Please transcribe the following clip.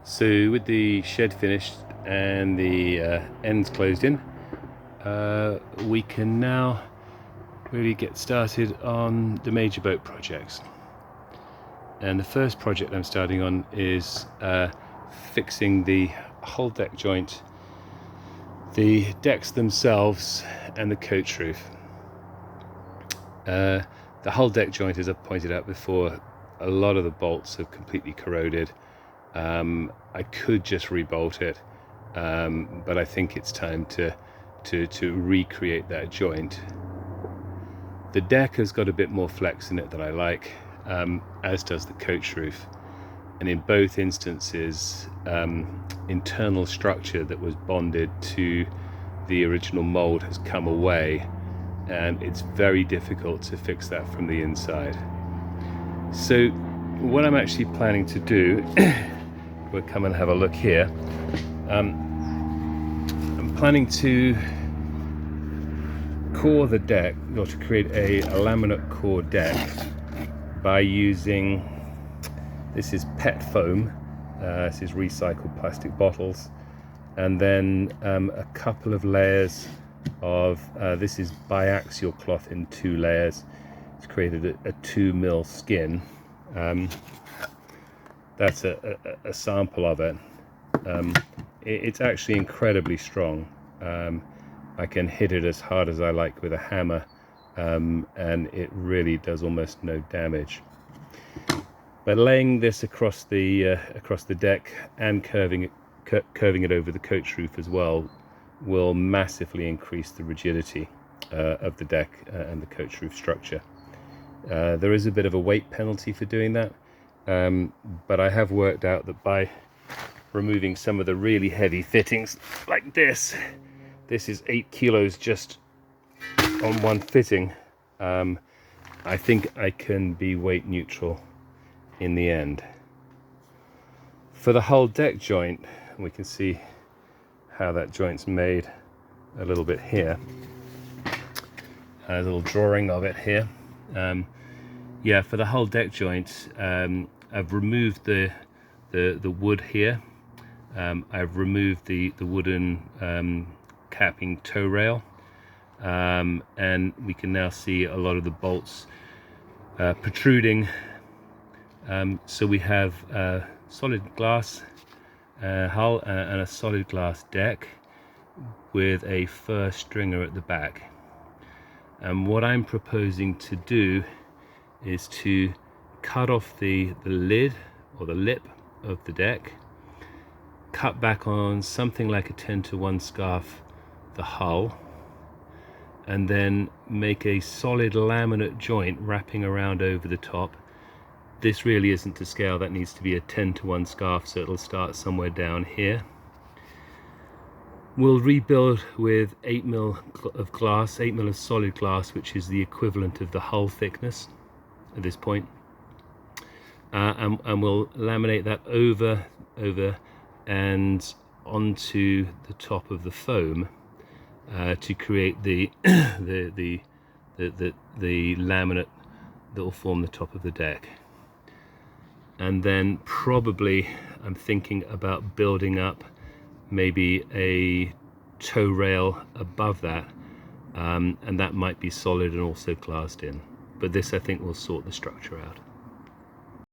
So with the shed finished and the ends closed in, we can now really get started on the major boat projects. And the first project I'm starting on is fixing the hull deck joint, the decks themselves, and the coach roof. The hull deck joint, as I've pointed out before, a lot of the bolts have completely corroded. I could just rebolt it, but I think it's time to recreate that joint. The deck has got a bit more flex in it than I like, as does the coach roof. And in both instances, internal structure that was bonded to the original mold has come away, and it's very difficult to fix that from the inside. So what I'm actually planning to do, we'll come and have a look here. I'm planning to core the deck, or to create a laminate core deck by using, this is PET foam, this is recycled plastic bottles, and then a couple of layers of, this is biaxial cloth in 2 layers. It's created a 2 mil skin. That's a sample of it. It's actually incredibly strong. I can hit it as hard as I like with a hammer, and it really does almost no damage. But laying this across the deck and curving it over the coach roof as well will massively increase the rigidity of the deck and the coach roof structure. There is a bit of a weight penalty for doing that, but I have worked out that by removing some of the really heavy fittings like this is 8 kilos just on one fitting, I think I can be weight neutral in the end. For the hull deck joint, we can see how that joint's made a little bit here. There's a little drawing of it here. Yeah, for the hull deck joint, I've removed the wood here. I've removed the wooden capping toe rail, and we can now see a lot of the bolts protruding. So we have a solid glass hull and a solid glass deck with a fur stringer at the back. And what I'm proposing to do is to cut off the lid or the lip of the deck, cut back on something like a 10-to-1 scarf the hull, and then make a solid laminate joint wrapping around over the top. This really isn't to scale, that needs to be a 10-to-1 scarf, so it'll start somewhere down here. We'll rebuild with 8 mil of glass, 8 mil of solid glass, which is the equivalent of the hull thickness at this point. And we'll laminate that over and onto the top of the foam to create the laminate that will form the top of the deck. And then probably I'm thinking about building up maybe a toe rail above that, and that might be solid and also glassed in. But this, I think, will sort the structure out.